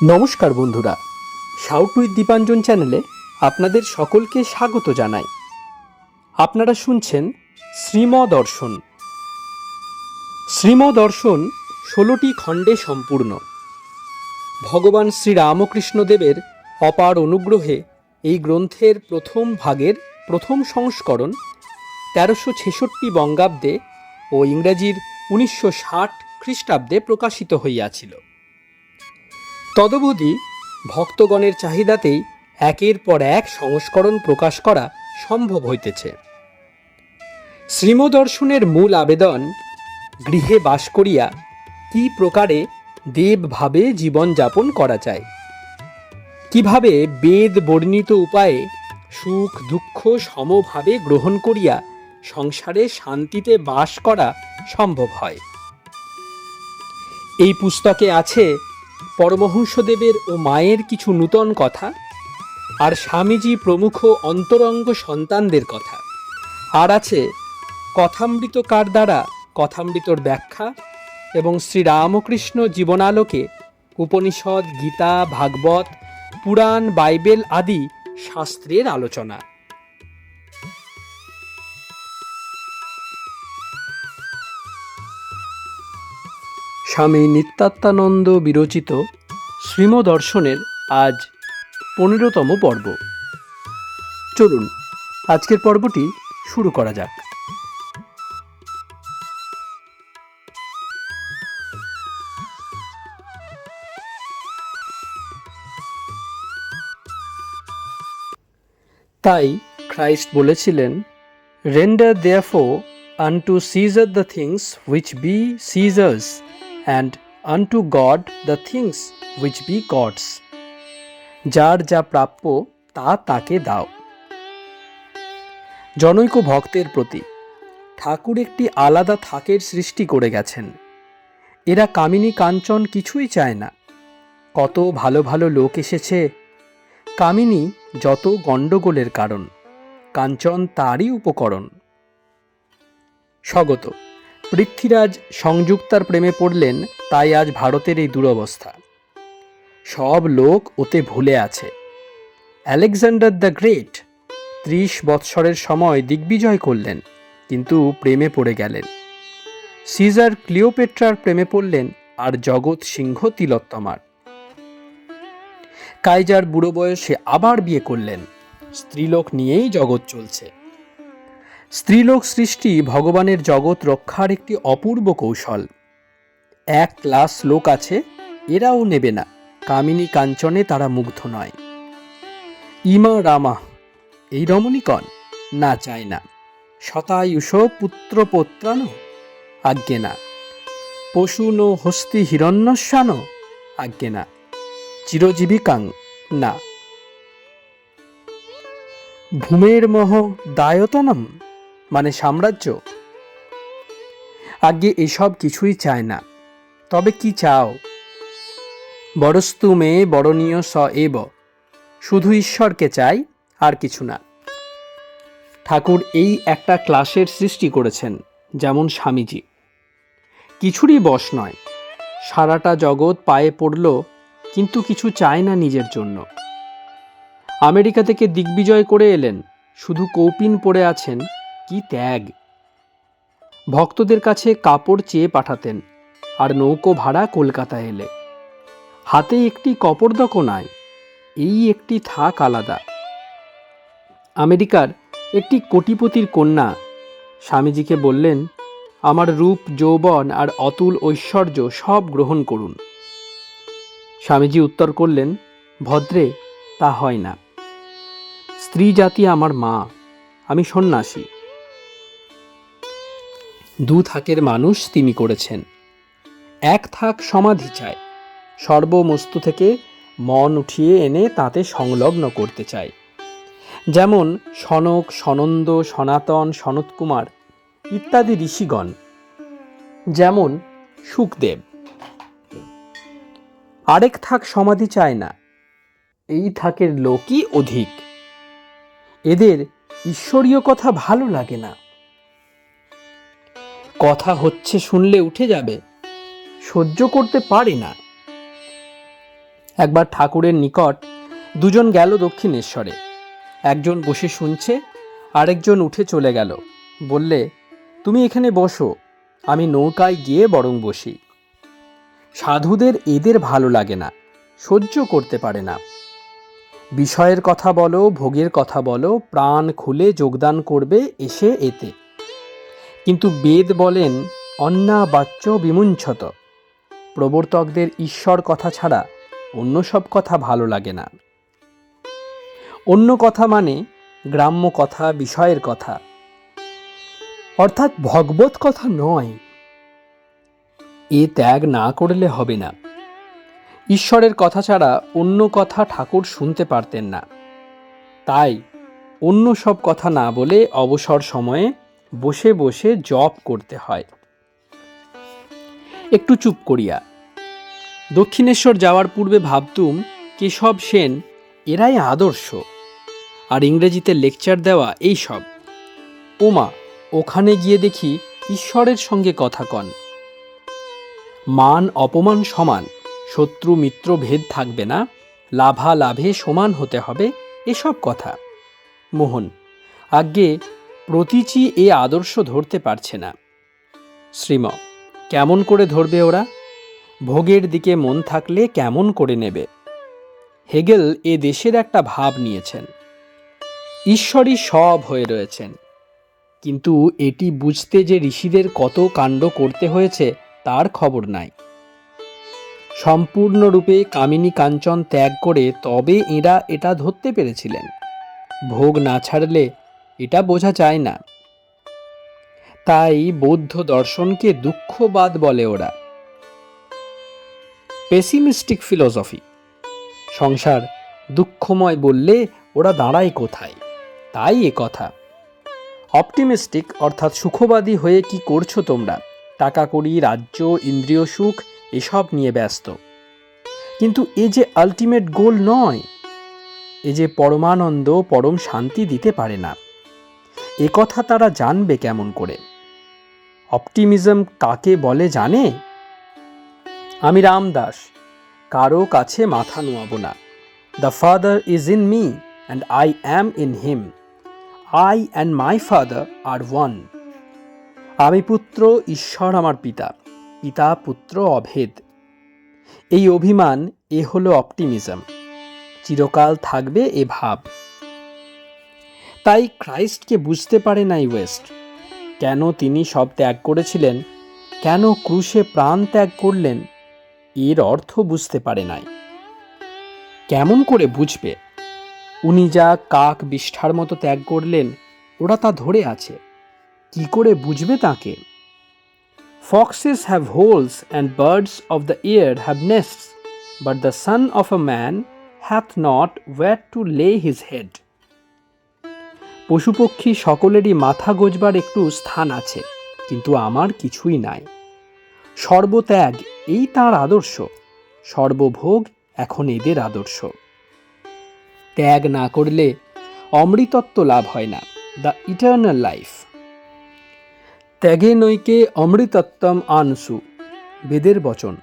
নমস্কার বন্ধুরা, shout with Dipanjan চ্যানেলে আপনাদের সকলকে স্বাগত জানাই। আপনারা শুনছেন শ্রীমদর্শন। শ্রীমদর্শন 16টি খণ্ডে সম্পূর্ণ। ভগবান শ্রীরামকৃষ্ণদেবের অপার অনুগ্রহে এই গ্রন্থের প্রথম ভাগের প্রথম সংস্করণ 1366 বঙ্গাব্দে ও ইংরাজির 1960 খ্রিস্টাব্দে প্রকাশিত হইয়াছিল। তদবধি ভক্তগণের চাহিদাতেই একের পর এক সংস্করণ প্রকাশ করা সম্ভব হইতেছে। শ্রীমদর্শনের মূল আবেদন, গৃহে বাস করিয়া কি প্রকারে দেবভাবে জীবনযাপন করা যায়, কিভাবে বেদ বর্ণিত উপায়ে সুখ দুঃখ সমভাবে গ্রহণ করিয়া সংসারে শান্তিতে বাস করা সম্ভব হয়। এই পুস্তকে আছে পরমহংসদেবের ও মায়ের কিছু নূতন কথা, আর স্বামীজি প্রমুখ অন্তরঙ্গ সন্তানদের কথা, আর আছে কথামৃতকার দ্বারা কথামৃতর ব্যাখ্যা এবং শ্রীরামকৃষ্ণ জীবনালোকে উপনিষদ, গীতা, ভাগবত, পুরাণ, বাইবেল আদি শাস্ত্রের আলোচনা। স্বামী নিত্যাত্মানন্দ বিরচিত শ্রীমদর্শনের আজ 15তম পর্ব। চলুন আজকের পর্বটি শুরু করা যাক। তাই খ্রাইস্ট বলেছিলেন, render therefore unto Caesar the things which be Caesar's, and unto God the things which be God's. যার যা প্রাপ্য তা তাকে দাও। জনৈক ভক্তের প্রতি ঠাকুর একটি আলাদা থাকের সৃষ্টি করে গেছেন। এরা কামিনী কাঞ্চন কিছুই চায় না। কত ভালো ভালো লোক এসেছে। কামিনী যত গণ্ডগোলের কারণ, কাঞ্চন তারই উপকরণ। স্বগত পৃথ্বীরাজ সংযুক্তার প্রেমে পড়লেন, তাই আজ ভারতের এই দুরবস্থা। সব লোক ওতে ভুলে আছে। আলেকজান্ডার দ্য গ্রেট 30 বৎসরের সময় দিগ্বিজয় করলেন, কিন্তু প্রেমে পড়ে গেলেন। সিজার ক্লিওপেট্রার প্রেমে পড়লেন, আর জগৎ সিংহ তিলোত্তমার। কাইজার বুড়ো বয়সে আবার বিয়ে করলেন। স্ত্রীলোক নিয়েই জগৎ চলছে। স্ত্রীলোক সৃষ্টি ভগবানের জগৎ রক্ষার একটি অপূর্ব কৌশল। এক ক্লাস লোক আছে, এরাও নেবে না। কামিনী কাঞ্চনে তারা মুগ্ধ নয়। ইমা রামা এই রমণীকণ না, চায় না। শতায়ুষ পুত্র পৌত্রান আজ্ঞে না। পশু নো হস্তি হিরণ্যশ্বান আজ্ঞে না। চিরজীবিকাং না। ভূমের মোহ দায়তনম মানে সাম্রাজ্য, আজ্ঞে এসব কিছুই চায় না। তবে কি চাও? বরস্তু মে বরণীয় স এব, শুধু ঈশ্বরকে চাই, আর কিছু না। ঠাকুর এই একটা ক্লাসের সৃষ্টি করেছেন, যেমন স্বামীজি। কিছুরই বশ নয়। সারাটা জগৎ পায়ে পড়ল, কিন্তু কিছু চায় না নিজের জন্য। আমেরিকা থেকে দিগ্বিজয় করে এলেন, শুধু কৌপিন পড়ে আছেন। কি ত্যাগ! ভক্তদের কাছে কাপড় চেয়ে পাঠাতেন, আর নৌকো ভাড়া কলকাতা এলে। হাতে একটি কপর্দকও নাই, এই একটি থাক আলাদা। আমেরিকার একটি কোটিপতির কন্যা স্বামীজিকে বললেন, আমার রূপ যৌবন আর অতুল ঐশ্বর্য সব গ্রহণ করুন। স্বামীজি উত্তর করলেন, ভদ্রে তা হয় না। স্ত্রী জাতি আমার মা, আমি সন্ন্যাসী। 2 থাকের মানুষ তিনি করেছেন। 1 থাক সমাধি চায়, সর্বমস্তু থেকে মন উঠিয়ে এনে তাতে সংলগ্ন করতে চায়। যেমন সনক, সনন্দ, সনাতন, সনৎকুমার ইত্যাদি ঋষিগণ, যেমন সুখদেব। 1 থাক সমাধি চায় না। এই থাকের লোকই অধিক। এদের ঈশ্বরীয় কথা ভালো লাগে না। কথা হচ্ছে শুনলে উঠে যাবে, সহ্য করতে পারে না। একবার ঠাকুরের নিকট দুজন গেল দক্ষিণেশ্বরে। একজন বসে শুনছে, আরেকজন উঠে চলে গেল। বললে, তুমি এখানে বসো, আমি নৌকায় গিয়ে বরং বসি। সাধুদের এদের ভালো লাগে না, সহ্য করতে পারে না। বিষয়ের কথা বলো, ভোগের কথা বলো, প্রাণ খুলে যোগদান করবে এসে এতে। কিন্তু বেদ বলেন অন্না বাচ্য বিমুঞ্ছত। প্রবর্তকদের ঈশ্বর কথা ছাড়া অন্য সব কথা ভালো লাগে না। অন্য কথা মানে গ্রাম্য কথা, বিষয়ের কথা, অর্থাৎ ভগবত কথা নয়। এ ত্যাগ না করলে হবে না। ঈশ্বরের কথা ছাড়া অন্য কথা ঠাকুর শুনতে পারতেন না। তাই অন্য সব কথা না বলে অবসর সময়ে বসে বসে জপ করতে হয়। একটু চুপ করিয়া। দক্ষিণেশ্বর যাওয়ার পূর্বে ভাবতুম কেশব সেন এরাই আদর্শ, আর ইংরেজিতে লেকচার দেওয়া এই সব। ওমা, ওখানে গিয়ে দেখি ঈশ্বরের সঙ্গে কথা কন। মান অপমান সমান, শত্রু মিত্র ভেদ থাকবে না, লাভালাভে সমান হতে হবে, এসব কথা। মোহন, আজ্ঞে প্রতীচী এ আদর্শ ধরতে পারছে না। শ্রীম, কেমন করে ধরবে ওরা? ভোগের দিকে মন থাকলে কেমন করে নেবে? হেগেল এ দেশের একটা ভাব নিয়েছেন, ঈশ্বরই সব হয়ে রয়েছেন। কিন্তু এটি বুঝতে যে ঋষিদের কত কাণ্ড করতে হয়েছে তার খবর নাই। সম্পূর্ণরূপে কামিনী কাঞ্চন ত্যাগ করে তবে এঁরা এটা ধরতে পেরেছিলেন। ভোগ না ছাড়লে এটা বোঝা যায় না। তাই বৌদ্ধ দর্শনকে দুঃখবাদ বলে ওরা, পেসিমিস্টিক ফিলোসফি। সংসার দুঃখময় বললে ওরা দাঁড়ায় কোথায়? তাই এ কথা। অপটিমিস্টিক অর্থাৎ সুখবাদী হয়ে কি করছো তোমরা? টাকা কড়ি, রাজ্য, ইন্দ্রিয় সুখ এসব নিয়ে ব্যস্ত। কিন্তু এ যে আলটিমেট গোল নয়, এ যে পরমানন্দ, পরম শান্তি দিতে পারে না। এ কথা তারা জানবে কেমন করে? অপটিমিজম কাকে বলে জানে? আমি রামদাস, কারো কাছে মাথা নোয়াবো না। The father is in me and I am in him. I and my father are one. আমি পুত্র, ঈশ্বর আমার পিতা, পিতা পুত্র অভেদ। এই অভিমান, এ হলো অপটিমিজম। চিরকাল থাকবে এ ভাব। তাই ক্রাইস্টকে বুঝতে পারে নাই ওয়েস্ট। কেন তিনি সব ত্যাগ করেছিলেন, কেন ক্রুশে প্রাণ ত্যাগ করলেন, এর অর্থ বুঝতে পারে নাই। কেমন করে বুঝবে? উনি যা কাক বিষ্ঠার মতো ত্যাগ করলেন, ওরা তা ধরে আছে। কি করে বুঝবে তাকে? Foxes have holes and birds of the air have nests, but the son of a man hath not where to lay his head. পশুপক্ষী সকলেরই মাথা গোজবার একটু স্থান আছে, কিন্তু আমার কিছুই নাই। সর্বত্যাগ এই তাঁর আদর্শ, সর্বভোগ এখন এদের আদর্শ। ত্যাগ না করলে অমৃতত্ব লাভ হয় না, দ্য ইটার্নাল লাইফ। ত্যাগে নৈকে অমৃতত্বম আনসু, বেদের বচন।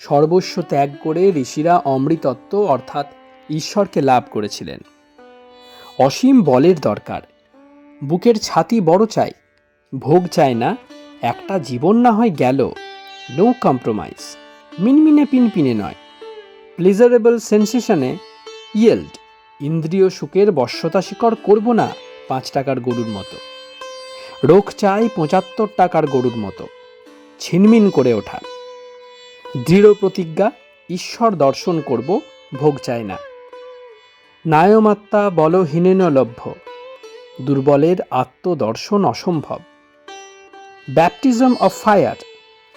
সর্বস্ব ত্যাগ করে ঋষিরা অমৃতত্ব অর্থাৎ ঈশ্বরকে লাভ করেছিলেন। অসীম বলের দরকার, বুকের ছাতি বড় চাই, ভোগ চায় না, একটা জীবন না হয় গেল, নো কম্প্রোমাইজ। মিনমিনে পিনপিনে নয়, প্লেজারেবল সেন্সেশনে ইয়েল্ড। ইন্দ্রিয় সুখের বশ্যতা স্বীকার করব না 5 টাকার গরুর মতো। রোগ চাই 75 টাকার গরুর মতো। ছিনমিন করে ওঠা, দৃঢ় প্রতিজ্ঞা, ঈশ্বর দর্শন করব, ভোগ চাই না। নায়মাত্মা বলহীনেন লভ্য, দুর্বলের আত্মদর্শন অসম্ভব। ব্যাপটিজম অফ ফায়ার,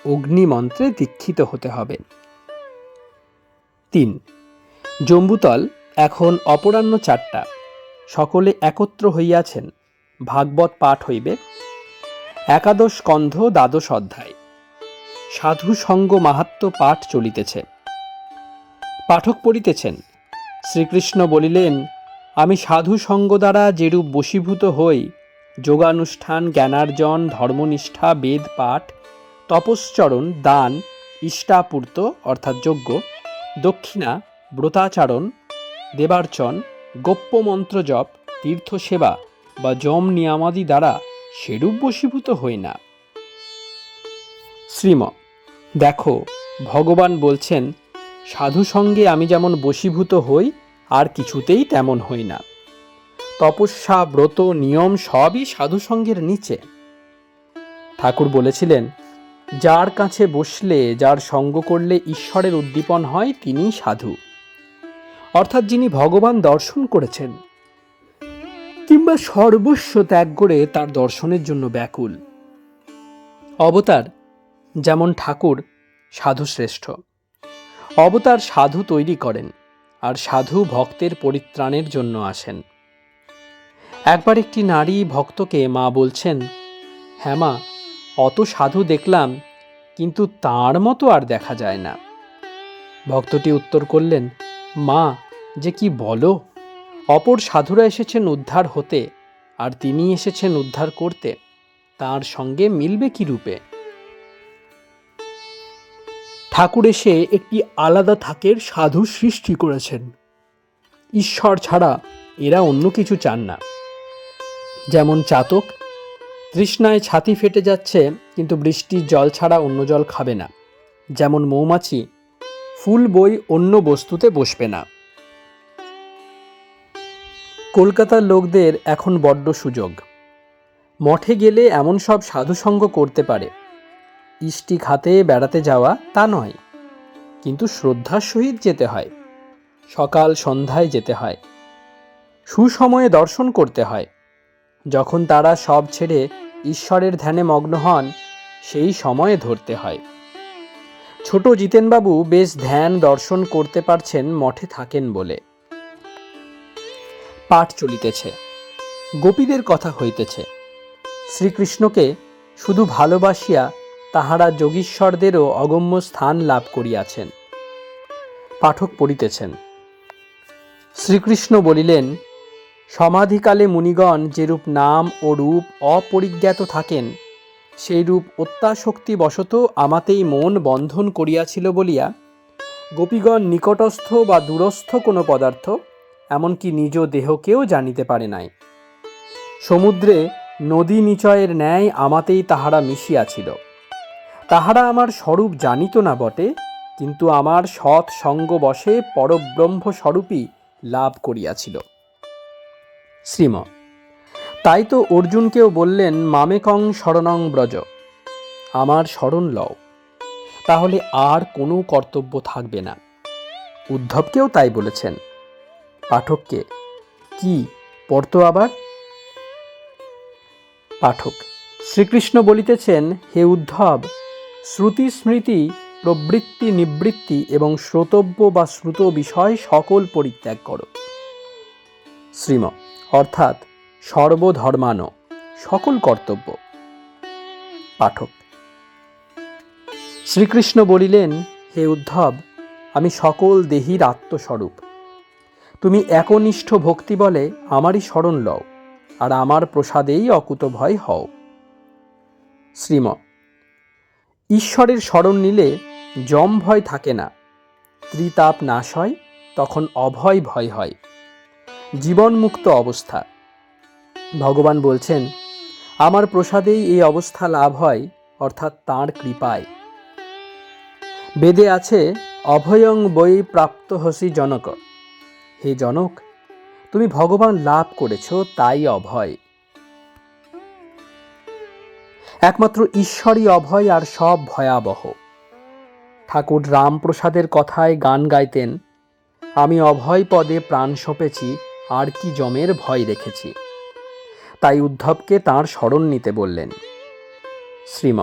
অগ্নিমন্ত্রে দীক্ষিত হতে হবে। 3. জম্বুতল এখন অপরাহ্ন 4টা। সকলে একত্র হইয়াছেন, ভাগবত পাঠ হইবে। 11 স্কন্ধ 12 অধ্যায়। সাধু সঙ্গ মাহাত্ম্য পাঠ চলিতেছে। পাঠক পড়িতেছেন, শ্রীকৃষ্ণ বলিলেন, আমি সাধু সঙ্গ দ্বারা যেরূপ বশীভূত হই, যোগানুষ্ঠান, জ্ঞানার্জন, ধর্মনিষ্ঠা, বেদ পাঠ, তপশ্চরণ, দান, ইষ্টাপূর্ত অর্থাৎ যজ্ঞ, দক্ষিণা, ব্রতাচারণ, দেবার্চন, গোপ্য মন্ত্র জপ, তীর্থ সেবা বা যম নিয়ামাদি দ্বারা সেরূপ বশীভূত হই না। শ্রীম, দেখো, ভগবান বলছেন, সাধু সঙ্গে আমি যেমন বশীভূত হই আর কিছুতেই তেমন হই না। তপস্যা, ব্রত, নিয়ম সবই সাধু সঙ্গের নিচে। ঠাকুর বলেছিলেন, যার কাছে বসলে, যার সঙ্গ করলে ঈশ্বরের উদ্দীপন হয়, তিনিই সাধু। অর্থাৎ যিনি ভগবান দর্শন করেছেন কিংবা সর্বস্ব ত্যাগ করে তার দর্শনের জন্য ব্যাকুল। অবতার যেমন ঠাকুর সাধু শ্রেষ্ঠ। অবতার সাধু তৈরি করেন, আর সাধু ভক্তের পরিত্রাণের জন্য আসেন। একবার একটি নারী ভক্তকে মা বলছেন, হ্যাঁ মা, অত সাধু দেখলাম, কিন্তু তাঁর মতো আর দেখা যায় না। ভক্তটি উত্তর করলেন, মা, যে কি বলো, অপর সাধুরা এসেছেন উদ্ধার হতে, আর তিনি এসেছেন উদ্ধার করতে, তার সঙ্গে মিলবে কি রূপে? ঠাকুর এসে একটি আলাদা থাকের সাধু সৃষ্টি করেছেন। ঈশ্বর ছাড়া এরা অন্য কিছু চান না। যেমন চাতক তৃষ্ণায় ছাতি ফেটে যাচ্ছে, কিন্তু বৃষ্টির জল ছাড়া অন্য জল খাবে না। যেমন মৌমাছি ফুল বই অন্য বস্তুতে বসবে না। কলকাতার লোকদের এখন বড্ড সুযোগ। মঠে গেলে এমন সব সাধুসঙ্গ করতে পারে। ইষ্টি খাতে বেড়াতে যাওয়া তা নয়, কিন্তু শ্রদ্ধার সহিত যেতে হয়। সকাল সন্ধ্যায় যেতে হয়। সুসময়ে দর্শন করতে হয়। যখন তারা সব ছেড়ে ঈশ্বরের ধ্যানে মগ্ন হন, সেই সময়ে ধরতে হয়। ছোট জিতেনবাবু বেশ ধ্যান দর্শন করতে পারছেন মঠে থাকেন বলে। পাঠ চলিতেছে, গোপীদের কথা হইতেছে। শ্রীকৃষ্ণকে শুধু ভালোবাসিয়া তাহারা যোগীশ্বরদেরও অগম্য স্থান লাভ করিয়াছেন। পাঠক পড়িতেছেন, শ্রীকৃষ্ণ বলিলেন, সমাধিকালে মুনিগণ যেরূপ নাম ও রূপ অপরিজ্ঞাত থাকেন, সেই রূপ অত্যাসক্তি বশত আমাতেই মন বন্ধন করিয়াছিল বলিয়া গোপীগণ নিকটস্থ বা দূরস্থ কোনো পদার্থ, এমনকি নিজ দেহকেও জানিতে পারে নাই। সমুদ্রে নদী নিচয়ের ন্যায় আমাতেই তাহারা মিশিয়াছিল। তাহারা আমার স্বরূপ জানিত না বটে, কিন্তু আমার সৎ সঙ্গ বশে পরব্রহ্ম স্বরূপই লাভ করিয়াছিল। শ্রীম, তাই তো অর্জুনকেও বললেন, মামেকং শরণং ব্রজ, আমার শরণ লও, তাহলে আর কোনো কর্তব্য থাকবে না। উদ্ধবকেও তাই বলেছেন। পাঠককে কি পড়তো আবার? পাঠক, শ্রীকৃষ্ণ বলিতেছেন, হে উদ্ধব, শ্রুতি স্মৃতি প্রবৃত্তি নিবৃত্তি এবং শ্রোতব্য বা শ্রুত বিষয় সকল পরিত্যাগ করো। শ্রীম, অর্থাৎ সর্বধর্মান, সকল কর্তব্য। পাঠক, শ্রীকৃষ্ণ বলিলেন, হে উদ্ধব, আমি সকল দেহীর আত্মস্বরূপ। তুমি একনিষ্ঠ ভক্তি বলে আমারই শরণ লও, আর আমার প্রসাদেই অকুতভয় হও। শ্রীম, ঈশ্বরের শরণ নিলে যম ভয় থাকে না, ত্রিতাপ নাশ হয়, তখন অভয় ভয় হয়, জীবনমুক্ত অবস্থা। ভগবান বলছেন, আমার প্রসাদেই এই অবস্থা লাভ হয়, অর্থাৎ তাঁর কৃপায়। বেদে আছে, অভয়ং বৈ প্রাপ্ত হসি জনক। হে জনক, তুমি ভগবান লাভ করেছ, তাই অভয়। একমাত্র ঈশ্বরই অভয়, আর সব ভয়াবহ। ঠাকুর রামপ্রসাদের কথায় গান গাইতেন, আমি অভয় পদে প্রাণ সঁপেছি, আর কি যমের ভয় রেখেছি। তাই উদ্ধবকে তাঁর শরণ নিতে বললেন। শ্রীম,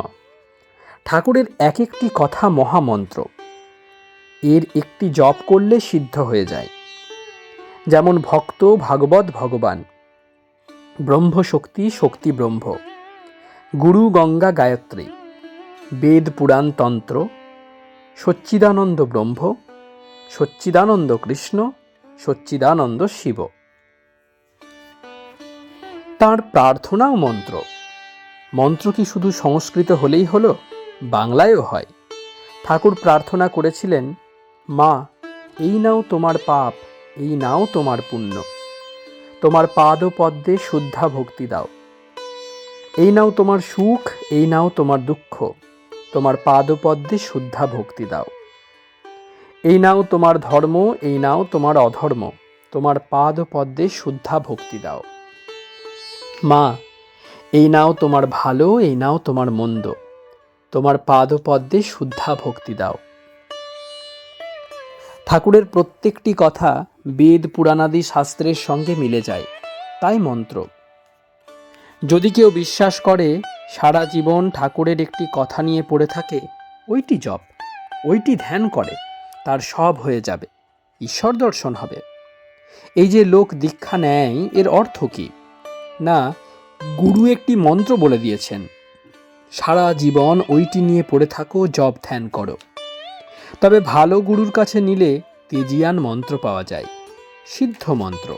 ঠাকুরের এক একটি কথা মহামন্ত্র। এর একটি জপ করলে সিদ্ধ হয়ে যায়। যেমন ভক্ত ভাগবত ভগবান, ব্রহ্মশক্তি শক্তি ব্রহ্ম, গুরু গঙ্গা গায়ত্রী, বেদ পুরাণ তন্ত্র, সচ্চিদানন্দ ব্রহ্ম, সচ্চিদানন্দ কৃষ্ণ, সচ্চিদানন্দ শিব। তাঁর প্রার্থনাও মন্ত্র। মন্ত্র কি শুধু সংস্কৃত হলেই হলো? বাংলায়ও হয়। ঠাকুর প্রার্থনা করেছিলেন, মা, এই নাও তোমার পাপ, এই নাও তোমার পুণ্য, তোমার পাদ পদ্মে শুদ্ধা ভক্তি দাও। এই নাও তোমার সুখ, এই নাও তোমার দুঃখ, তোমার পাদ পদ্মে শুদ্ধা ভক্তি দাও। এই নাও তোমার ধর্ম, এই নাও তোমার অধর্ম, তোমার পাদ পদ্মে শুদ্ধা ভক্তি দাও। মা, এই নাও তোমার ভালো, এই নাও তোমার মন্দ, তোমার পাদ পদ্মে শুদ্ধা ভক্তি দাও। ঠাকুরের প্রত্যেকটি কথা বেদ পুরাণাদি শাস্ত্রের সঙ্গে মিলে যায়, তাই মন্ত্র। যদি কেউ বিশ্বাস করে সারা জীবন ঠাকুরের একটি কথা নিয়ে পড়ে থাকে, ওইটি জপ, ওইটি ধ্যান করে, তার সব হয়ে যাবে, ঈশ্বর দর্শন হবে। এই যে লোক দীক্ষা নেয়, এর অর্থ কি? না, গুরু একটি মন্ত্র বলে দিয়েছেন, সারা জীবন ওইটি নিয়ে পড়ে থাকো, জপ ধ্যান করো। তবে ভালো গুরুর কাছে নিলে তেজিয়ান মন্ত্র পাওয়া যায়, সিদ্ধ মন্ত্র।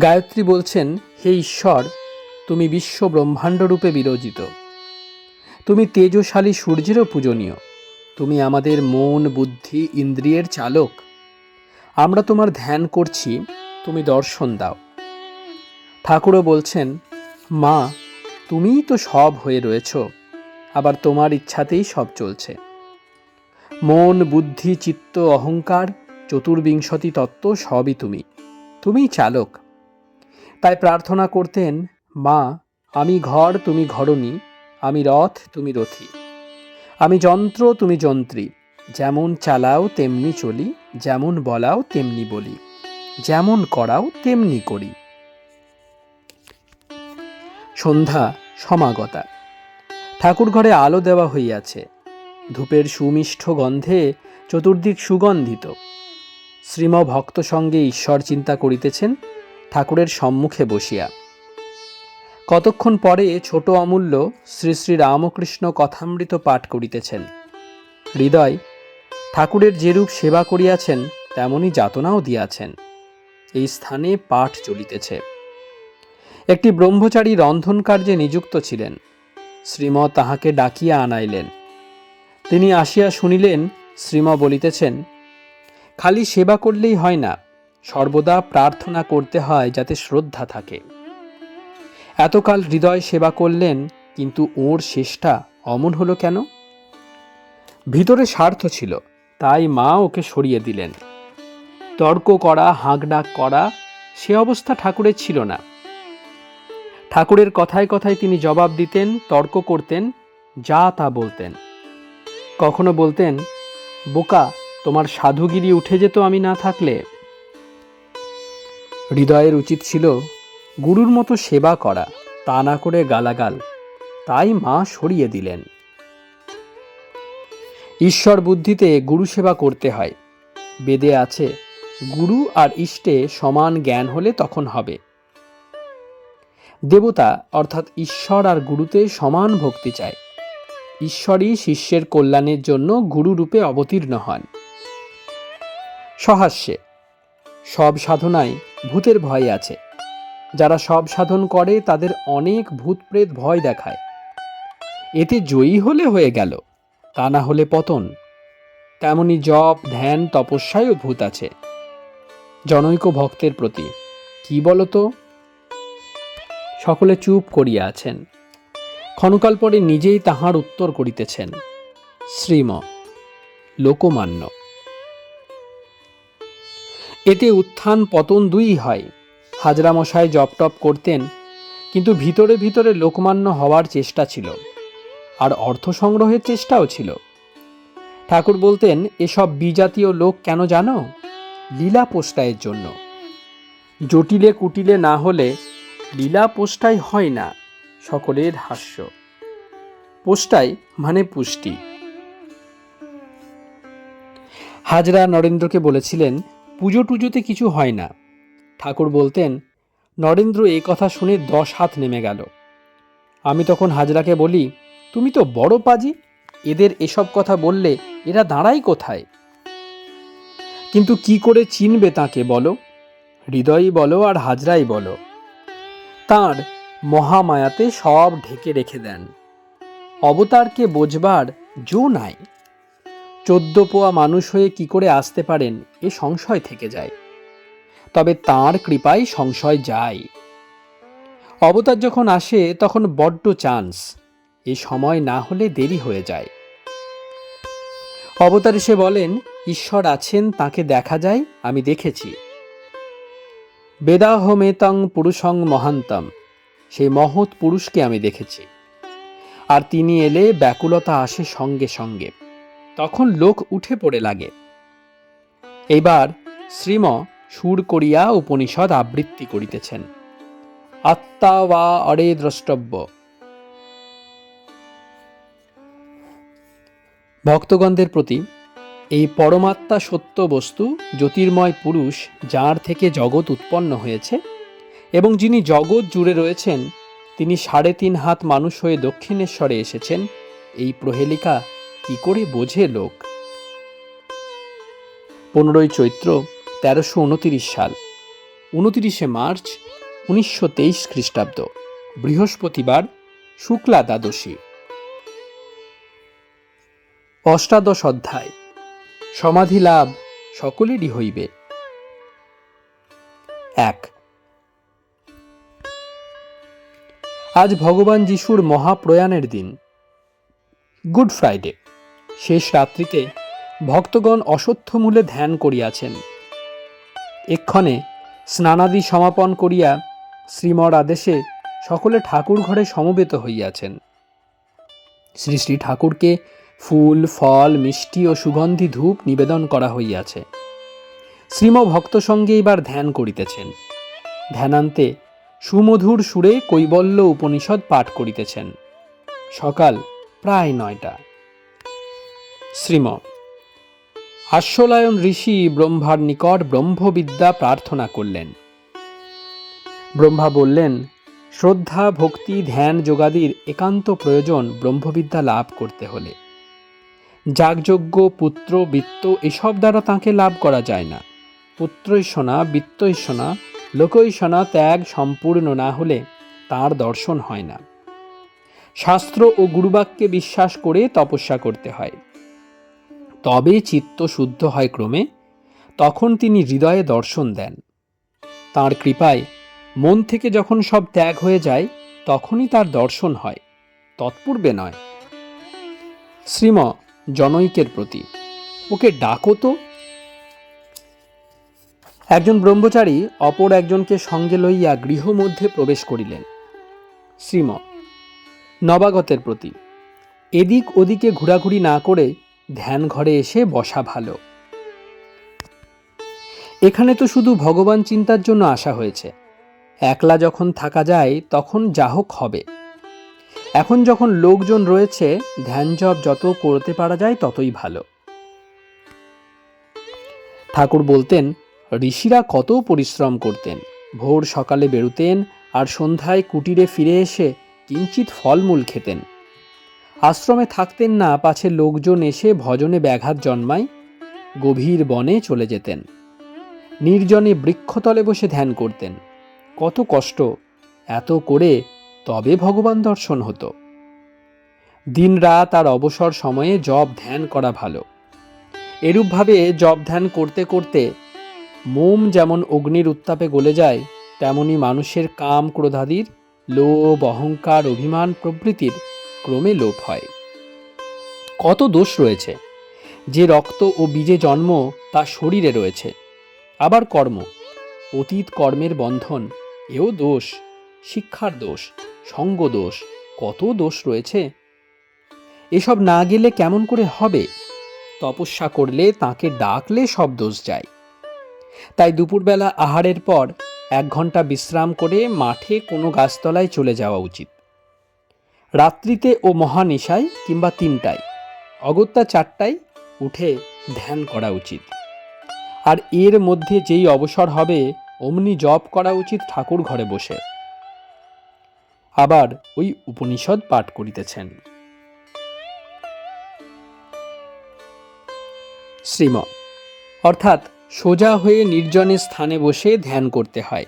গায়ত্রী বলছেন, হে ঈশ্বর, তুমি বিশ্ব ব্রহ্মাণ্ড রূপে বিরাজিত, তুমি তেজশালী সূর্যেরও পূজনীয়, তুমি আমাদের মন বুদ্ধি ইন্দ্রিয়ের চালক। আমরা তোমার ধ্যান করছি, তুমি দর্শন দাও। ঠাকুরও বলছেন, মা, তুমিই তো সব হয়ে রয়েছ, আবার তোমার ইচ্ছাতেই সব চলছে। মন বুদ্ধি চিত্ত অহংকার চতুর্বিংশতি তত্ত্ব সবই তুমি, তুমিই চালক। তাই প্রার্থনা করতেন, মা, আমি ঘর, তুমি ঘরণী, আমি রথ, তুমি রথী, আমি যন্ত্র, তুমি যন্ত্রী, যেমন চালাও তেমনি চলি, যেমন বলাও তেমনি বলি, যেমন করাও তেমনি করি। সন্ধ্যা সমাগতা। ঠাকুর ঘরে আলো দেওয়া হইয়াছে, ধূপের সুমিষ্ঠ গন্ধে চতুর্দিক সুগন্ধিত। শ্রীম ভক্ত সঙ্গে ঈশ্বর চিন্তা করিতেছেন ঠাকুরের সম্মুখে বসিয়া। কতক্ষণ পরে ছোট অমূল্য শ্রী শ্রী রামকৃষ্ণ কথামৃত পাঠ করিতেছেন। হৃদয় ঠাকুরের যেরূপ সেবা করিয়াছেন তেমনি যাতনাও দিয়াছেন। এই স্থানে পাঠ চলিতেছে। একটি ব্রহ্মচারী রন্ধন কার্যে নিযুক্ত ছিলেন। শ্রীম তাহাকে ডাকিয়া আনাইলেন। তিনি আসিয়া শুনিলেন শ্রীম বলিতেছেন, খালি সেবা করলেই হয় না, সর্বদা প্রার্থনা করতে হয় যাতে শ্রদ্ধা থাকে। এতকাল হৃদয় সেবা করলেন, কিন্তু ওর শেষটা অমন হলো কেন? ভিতরে স্বার্থ ছিল, তাই মা ওকে সরিয়ে দিলেন। তর্ক করা, হাঁকডাক করা, সে অবস্থা ঠাকুরের ছিল না। ঠাকুরের কথায় কথায় তিনি জবাব দিতেন, তর্ক করতেন, যা তা বলতেন। কখনো বলতেন, বোকা, তোমার সাধুগিরি উঠে যেত আমি না থাকলে। হৃদয়ের উচিত ছিল গুরুর মতো সেবা করা, তা না করে গালাগাল, তাই মা সরিয়ে দিলেন। ঈশ্বর বুদ্ধিতে গুরু সেবা করতে হয়। বেদে আছে, গুরু আর ইষ্টে সমান জ্ঞান হলে তখন হবে। দেবতা অর্থাৎ ঈশ্বর আর গুরুতে সমান ভক্তি চায়। ঈশ্বরই শিষ্যের কল্যাণের জন্য গুরু রূপে অবতীর্ণ হন। সহাস্যে, সব সাধনায় ভূতের ভয় আছে। যারা সব সাধন করে তাদের অনেক ভূত প্রেত ভয় দেখায়। এতে জয়ী হলে হয়ে গেল, তা না হলে পতন। তেমনি জপ ধ্যান তপস্যায়ও ভূত আছে। জনৈক ভক্তের প্রতি কি বলতো? সকলে চুপ করিয়া আছেন। ক্ষণকাল পরে নিজেই তাহার উত্তর করিতেছেন, শ্রীম লোকমান্য। এতে উত্থান পতন দুই হয়। হাজরামশাই জপটপ করতেন, কিন্তু ভিতরে ভিতরে লোকমান্য হওয়ার চেষ্টা ছিল, আর অর্থ সংগ্রহের চেষ্টাও ছিল। ঠাকুর বলতেন, এসব বিজাতীয় লোক কেন জানো? লীলা পোষ্টায়ের জন্য। জটিলে কুটিলে না হলে লীলা পোষ্টাই হয় না। সকলের হাস্য। পোষ্টাই মানে পুষ্টি। হাজরা নরেন্দ্রকে বলেছিলেন, পুজো টুজোতে কিছু হয় না। ঠাকুর বলতেন, নরেন্দ্র এই কথা শুনে 10 হাত নেমে গেল। আমি তখন হাজরাকে বলি, তুমি তো বড় পাজি, এদের এসব কথা বললে এরা দাঁড়াই কোথায়? কিন্তু কি করে চিনবে তাকে বলো? হৃদয়ই বলো আর হাজরাই বলো, তাঁর মহামায়াতে সব ঢেকে রেখে দেন। অবতারকে বোঝবার জো নাই। 14 পোয়া মানুষ হয়ে কি করে আসতে পারেন এ সংশয় থেকে যায়। তবে তাঁর কৃপায় সংশয় যায়। অবতার যখন আসে তখন বড্ড চান্স, এ সময় না হলে দেরি হয়ে যায়। অবতার এসে বলেন, ঈশ্বর আছেন, তাকে দেখা যায়, আমি দেখেছি। বেদাহমেতং পুরুষং মহান্তম, সেই মহৎ পুরুষকে আমি দেখেছি। আর তিনি এলে ব্যাকুলতা আসে সঙ্গে সঙ্গে, তখন লোক উঠে পড়ে লাগে। এইবার শ্রীম সুর করিয়া উপনিষদ আবৃত্তি করিতেছেন। আত্মা বা অরে দ্রষ্টব্য। ভক্তগণদের প্রতি এই পরমাত্মা সত্য বস্তু জ্যোতির্ময় পুরুষ, যার থেকে জগৎ উৎপন্ন হয়েছে এবং যিনি জগৎ জুড়ে রয়েছেন, তিনি 3.5 হাত মানুষ হয়ে দক্ষিণেশ্বরে এসেছেন, এই প্রহেলিকা কি করে বোঝে লোক। 15 চৈত্র 1329 সাল, 29 মার্চ 1923 খ্রিস্টাব্দ, বৃহস্পতিবার, শুক্লা দ্বাদশী। অষ্টাদশ অধ্যায়। সমাধি লাভ সকলেরই হইবে। 1। আজ ভগবান যিশুর মহাপ্রয়াণের দিন, গুড ফ্রাইডে। শেষ রাত্রিতে ভক্তগণ অশ্বত্থমূলে ধ্যান করিয়াছেন। এক্ষণে স্নানাদি সমাপন করিয়া শ্রীমর আদেশে সকলে ঠাকুর ঘরে সমবেত হইয়াছেন। শ্রী শ্রী ঠাকুরকে ফুল, ফল, মিষ্টি ও সুগন্ধি ধূপ নিবেদন করা হইয়াছে। শ্রীম ভক্ত সঙ্গে এবার ধ্যান করিতেছেন। ধ্যানান্তে সুমধুর সুরে কৈবল্য উপনিষদ পাঠ করিতেছেন। সকাল প্রায় 9টা। শ্রীম আশ্বলায়ন ঋষি ব্রহ্মার নিকট ব্রহ্মবিদ্যা প্রার্থনা করলেন। ব্রহ্মা বললেন, শ্রদ্ধা, ভক্তি, ধ্যান যোগাদির একান্ত প্রয়োজন ব্রহ্মবিদ্যা লাভ করতে হলে। যাগযজ্ঞ, পুত্র, বিত্ত এসব দ্বারা তাঁকে লাভ করা যায় না। পুত্রৈষণা, বিত্তৈষণা, লোকৈষণা ত্যাগ সম্পূর্ণ না হলে তাঁর দর্শন হয় না। শাস্ত্র ও গুরুবাক্যে বিশ্বাস করে তপস্যা করতে হয়, তবে চিত্ত শুদ্ধ হয় ক্রমে, তখন তিনি হৃদয়ে দর্শন দেন। তাঁর কৃপায় মন থেকে যখন সব ত্যাগ হয়ে যায়, তখনই তার দর্শন হয়, তৎপূর্বে নয়। শ্রীম জনৈকের প্রতি, ওকে ডাকো তো। একজন ব্রহ্মচারী অপর একজনকে সঙ্গে লইয়া গৃহ মধ্যে প্রবেশ করিলেন। শ্রীম নবাগতের প্রতি, এদিক ওদিকে ঘোরাঘুরি না করে ধ্যান ঘরে এসে বসা ভালো। এখানে তো শুধু ভগবান চিন্তার জন্য আসা হয়েছে। একলা যখন থাকা যায় তখন যা হোক হবে। এখন যখন লোকজন রয়েছে, ধ্যান জপ যত করতে পারা যায় ততই ভালো। ঠাকুর বলতেন, ঋষিরা কত পরিশ্রম করতেন। ভোর সকালে বেরুতেন আর সন্ধ্যায় কুটিরে ফিরে এসে কিঞ্চিত ফলমূল খেতেন। আশ্রমে থাকতেন না, পাছে লোকজন এসে ভজনে ব্যাঘাত জন্মায়। গভীর বনে চলে যেতেন, নির্জনে বৃক্ষতলে বসে ধ্যান করতেন। কত কষ্ট, এত করে তবে ভগবান দর্শন হতো। দিন রাত আর অবসর সময়ে জপ ধ্যান করা ভালো। এরূপভাবে জপ ধ্যান করতে করতে মোম যেমন অগ্নির উত্তাপে গলে যায়, তেমনি মানুষের কাম ক্রোধাদির, লোভ, অহংকার, অভিমান প্রভৃতির ক্রমে লোপ হয়। কত দোষ রয়েছে। যে রক্ত ও বীজে জন্ম তা শরীরে রয়েছে। আবার কর্ম, অতীত কর্মের বন্ধন, এও দোষ। শিক্ষার দোষ, সঙ্গ দোষ, কত দোষ রয়েছে। এসব না গেলে কেমন করে হবে? তপস্যা করলে, তাকে ডাকলে সব দোষ যায়। তাই দুপুরবেলা আহারের পর 1 ঘন্টা বিশ্রাম করে মাঠে কোনো গাছতলায় চলে যাওয়া উচিত। রাত্রিতে ও মহানিশায় কিংবা 3টায়, অগত্যা 4টায় উঠে ধ্যান করা উচিত। আর এর মধ্যে যেই অবসর হবে, অমনি জপ করা উচিত ঠাকুর ঘরে বসে। আবার ওই উপনিষদ পাঠ করিতেছেন। শ্রীম অর্থাৎ সোজা হয়ে নির্জনে স্থানে বসে ধ্যান করতে হয়।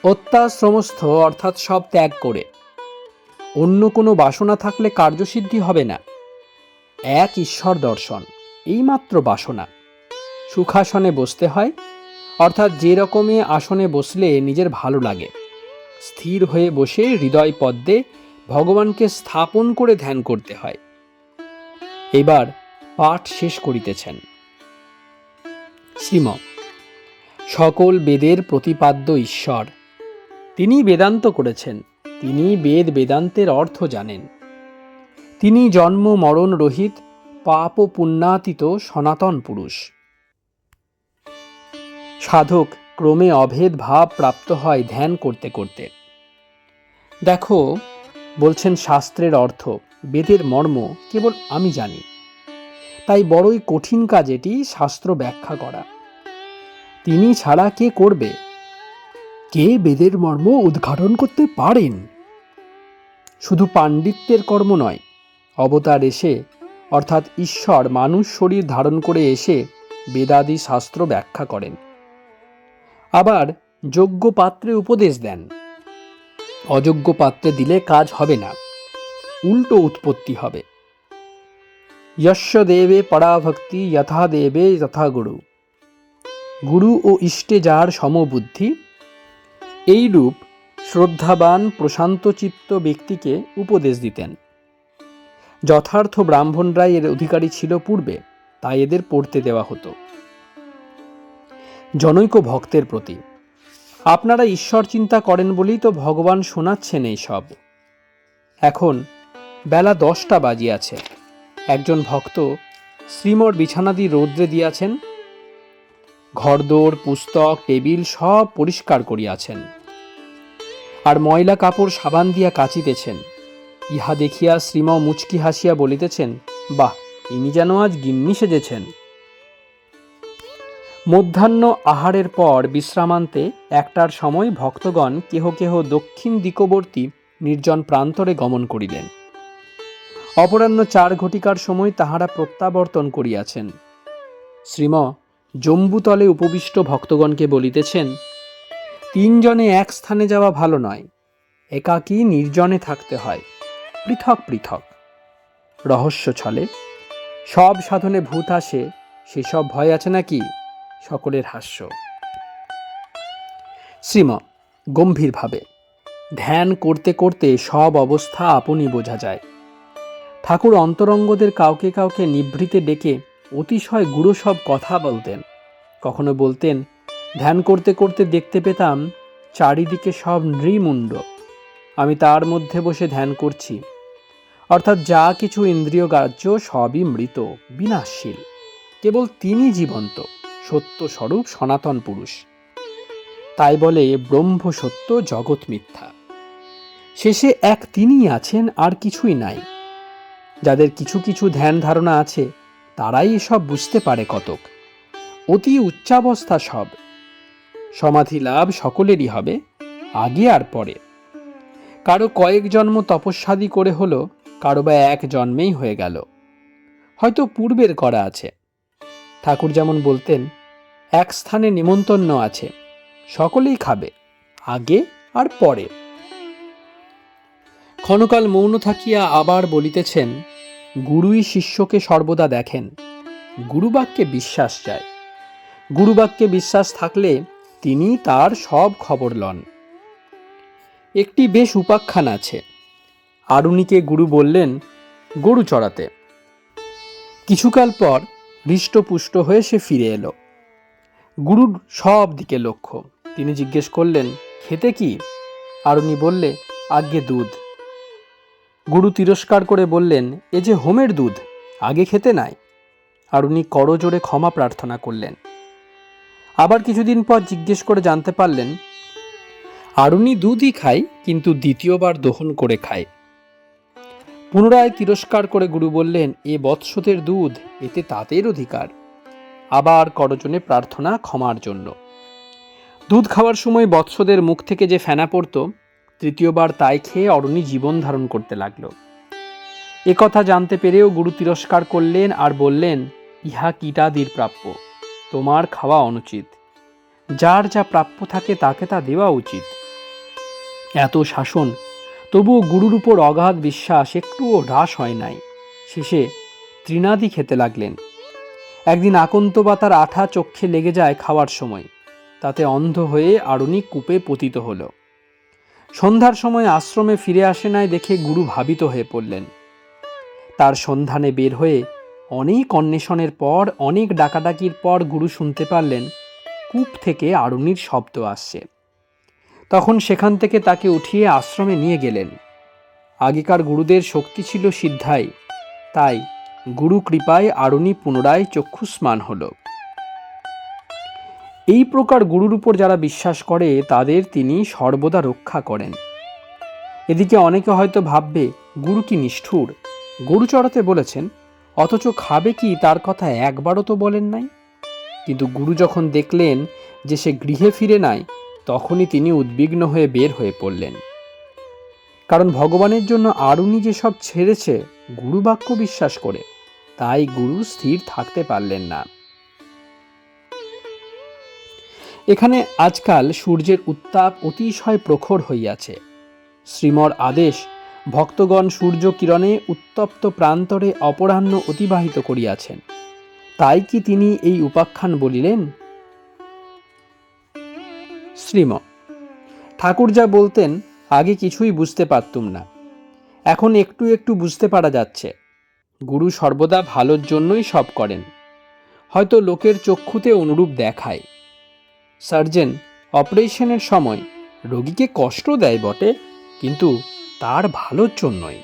অত্যাশ্রমস্থ অর্থাৎ সব ত্যাগ করে। অন্য কোনো বাসনা থাকলে কার্যসিদ্ধি হবে না। এক ঈশ্বর দর্শন, এইমাত্র বাসনা। সুখাসনে বসতে হয়, অর্থাৎ যে রকমে আসনে বসলে নিজের ভালো লাগে, স্থির হয়ে বসে হৃদয় পদ্মে ভগবানকে স্থাপন করে ধ্যান করতে হয়। এবার পাঠ শেষ করিতেছেন। শ্রীম সকল বেদের প্রতিপাদ্য ঈশ্বর, তিনি বেদান্ত করেছেন, তিনি বেদ বেদান্তের অর্থ জানেন, তিনি জন্ম মরণ রহিত পাপ ও পুণ্যাতীত সনাতন পুরুষ। সাধক ক্রমে অভেদ ভাব প্রাপ্ত হয় ধ্যান করতে করতে। দেখো, বলছেন শাস্ত্রের অর্থ, বেদের মর্ম কেবল আমি জানি, তাই বড়ই কঠিন কাজ এটি শাস্ত্র ব্যাখ্যা করা। তিনি ছাড়া কে করবে? কে বেদের মর্ম উদ্ঘাটন করতে পারেন? শুধু পাণ্ডিত্যের কর্ম নয়, অবতার এসে অর্থাৎ ঈশ্বর মানুষ শরীর ধারণ করে এসে বেদাদি শাস্ত্র ব্যাখ্যা করেন। আবার যোগ্য পাত্রে উপদেশ দেন। অযোগ্য পাত্রে দিলে কাজ হবে না, উল্টো উৎপত্তি হবে। যস্য দেবে পরাভক্তি যথা দেবে যথা গুরু। গুরু ও ইষ্টে যার সমবুদ্ধি, এইরূপ শ্রদ্ধাবান প্রশান্তচিত্ত ব্যক্তিকে উপদেশ দিতেন। যথার্থ ব্রাহ্মণরাই এর অধিকারী ছিল পূর্বে, তাই এদের পড়তে দেওয়া হতো। জনৈক ভক্তের প্রতি, আপনারা ঈশ্বর চিন্তা করেন বলেই তো ভগবান শোনাচ্ছেন এই সব। এখন বেলা 10টা বাজিয়াছে। একজন ভক্ত শ্রীমর বিছানাদি রৌদ্রে দিয়াছেন, ঘরদোর পুস্তক টেবিল সব পরিষ্কার করিয়াছেন, আর ময়লা কাপড় সাবান দিয়া কাচিতেছেন। ইহা দেখিয়া শ্রীম মুচকি হাসিয়া বলিতেছেন, বাহ, ইনি যেন আজ গিন্নি সেজেছেন। মধ্যাহ্ন আহারের পর বিশ্রামান্তে 1টার সময় ভক্তগণ কেহ কেহ দক্ষিণ দিকবর্তী নির্জন প্রান্তরে গমন করিলেন। অপরাহ্ন 4 ঘটিকার সময় তাহারা প্রত্যাবর্তন করিয়াছেন। শ্রীম জম্বুতলে উপবিষ্ট ভক্তগণকে বলিতেছেন, 3 জনে এক স্থানে যাওয়া ভালো নয়, একাকী নির্জনে থাকতে হয়, পৃথক পৃথক। রহস্য ছলে, সব সাধনে ভূত আসে, সেসব ভয় আছে নাকি? সকলের হাস্য। শ্রীম গম্ভীরভাবে, ধ্যান করতে করতে সব অবস্থা আপনি বোঝা যায়। ঠাকুর অন্তরঙ্গদের কাউকে কাউকে নিভৃতে ডেকে অতিশয় গূঢ় সব কথা বলতেন। কখনো বলতেন, ধ্যান করতে করতে দেখতে পেতাম চারিদিকে সব নৃমুণ্ড, আমি তার মধ্যে বসে ধ্যান করছি, অর্থাৎ যা কিছু ইন্দ্রিয় গ্রাহ্য সবই মৃত, বিনাশশীল, কেবল তিনি জীবন্ত সত্য স্বরূপ সনাতন পুরুষ। তাই বলে ব্রহ্ম সত্য, জগৎ মিথ্যা। শেষে এক তিনিই আছেন, আর কিছুই নাই। যাদের কিছু কিছু ধ্যান ধারণা আছে তারাই এসব বুঝতে পারে কতক। অতি উচ্চাবস্থা সব। সমাধি লাভ সকলেরই হবে, আগে আর পরে। কারো কয়েক জন্ম তপস্যাদি করে হলো, কারো বা এক জন্মেই হয়ে গেল, হয়তো পূর্বের করা আছে। ঠাকুর যেমন বলতেন, এক স্থানে নিমন্ত্রণ আছে, সকলেই খাবে, আগে আর পরে। ক্ষণকাল মৌন থাকিয়া আবার বলিতেছেন, গুরুই শিষ্যকে সর্বদা দেখেন, গুরুবাক্যে বিশ্বাস যায়। গুরুবাক্যে বিশ্বাস থাকলে তিনি তার সব খবর লন। একটি বেশ উপাখ্যান আছে। আরুণীকে গুরু বললেন গরু চড়াতে। কিছুকাল পর হৃষ্টপুষ্ট হয়ে সে ফিরে এলো। গুরুর সব দিকে লক্ষ্য। তিনি জিজ্ঞেস করলেন, খেতে কি? আরুণী বললে, আজ্ঞে দুধ। গুরু তিরস্কার করে বললেন, এ যে হোমের দুধ, আগে খেতে নাই। আরুণী করজোড়ে ক্ষমা প্রার্থনা করলেন। আবার কিছুদিন পর জিজ্ঞেস করে জানতে পারলেন, আরুণী দুধই খায়, কিন্তু দ্বিতীয়বার দহন করে খায়। পুনরায় তিরস্কার করে গুরু বললেন, এ বৎসতের দুধ, এতে তাতের অধিকার। আবার করজনে প্রার্থনা ক্ষমার জন্য। দুধ খাওয়ার সময় বৎসদের মুখ থেকে যে ফেনা পড়ত, তৃতীয়বার তাই খেয়ে অরুণী জীবন ধারণ করতে লাগলো। একথা জানতে পেরেও গুরু তিরস্কার করলেন আর বললেন, ইহা কীটাদির প্রাপ্য, তোমার খাওয়া অনুচিত। যার যা প্রাপ্য থাকে তাকে তা দেওয়া উচিত। এত শাসন, তবুও গুরুর উপর অগাধ বিশ্বাস একটুও হ্রাস হয় নাই। শেষে তৃণাদি খেতে লাগলেন। একদিন আকন্ত পাতার আঠা চক্ষে লেগে যায় খাওয়ার সময়, তাতে অন্ধ হয়ে আরুণী কূপে পতিত হল। সন্ধ্যার সময় আশ্রমে ফিরে আসে নাই দেখে গুরু ভাবিত হয়ে পড়লেন। তার সন্ধানে বের হয়ে অনেক অন্বেষণের পর, অনেক ডাকাডাকির পর গুরু শুনতে পারলেন কূপ থেকে আরুণীর শব্দ আসছে। তখন সেখান থেকে তাকে উঠিয়ে আশ্রমে নিয়ে গেলেন। আগেকার গুরুদের শক্তি ছিল সিদ্ধায়, তাই গুরু কৃপায় আরুণী পুনরায় চক্ষুষ্মান হল। এই প্রকার গুরুর উপর যারা বিশ্বাস করে তাদের তিনি সর্বদা রক্ষা করেন। এদিকে অনেকে হয়তো ভাববে গুরু কি নিষ্ঠুর, গরু চড়াতে বলেছেন অথচ খাবে কি তার কথা একবারও তো বলেন নাই। কিন্তু গুরু যখন দেখলেন যে সে গৃহে ফিরে নাই, তখনই তিনি উদ্বিগ্ন হয়ে বের হয়ে পড়লেন। কারণ ভগবানের জন্য আরুণী যেসব ছেড়েছে গুরু বাক্য বিশ্বাস করে, তাই গুরু স্থির থাকতে পারলেন না। এখানে আজকাল সূর্যের উত্তাপ অতিশয় প্রখর হইয়াছে। শ্রীমর আদেশ, ভক্তগণ সূর্য কিরণে উত্তপ্ত প্রান্তরে অপরাহ্ন অতিবাহিত করিয়াছেন, তাই কি তিনি এই উপাখ্যান বলিলেন? শ্রীম ঠাকুর যা বলতেন আগে কিছুই বুঝতে পারতুম না, এখন একটু একটু বুঝতে পারা যাচ্ছে। গুরু সর্বদা ভালোর জন্যই সব করেন, হয়তো লোকের চক্ষুতে অনুরূপ দেখায়। সার্জেন অপারেশনের সময় রোগীকে কষ্ট দেয় বটে, কিন্তু তার ভালোর জন্যই।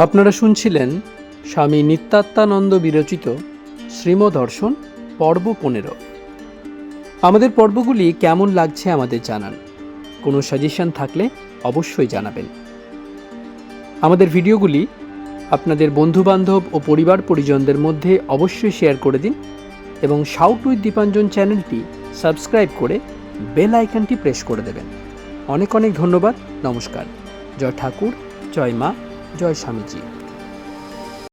আপনারা শুনছিলেন স্বামী নিত্যাত্মানন্দ বিরচিত শ্রীমদর্শন পর্ব 15। আমাদের পর্বগুলি কেমন লাগছে আমাদের জানান, কোনো সাজেশন থাকলে অবশ্যই জানাবেন। আমাদের ভিডিওগুলি আপনাদের বন্ধুবান্ধব ও পরিবার পরিজনদের মধ্যে অবশ্যই শেয়ার করে দিন এবং শাউট উইথ দীপাঞ্জন চ্যানেলটি সাবস্ক্রাইব করে বেল আইকনটি প্রেস করে দেবেন। অনেক অনেক ধন্যবাদ। নমস্কার। জয় ঠাকুর, জয় মা, জয় স্বামীজি।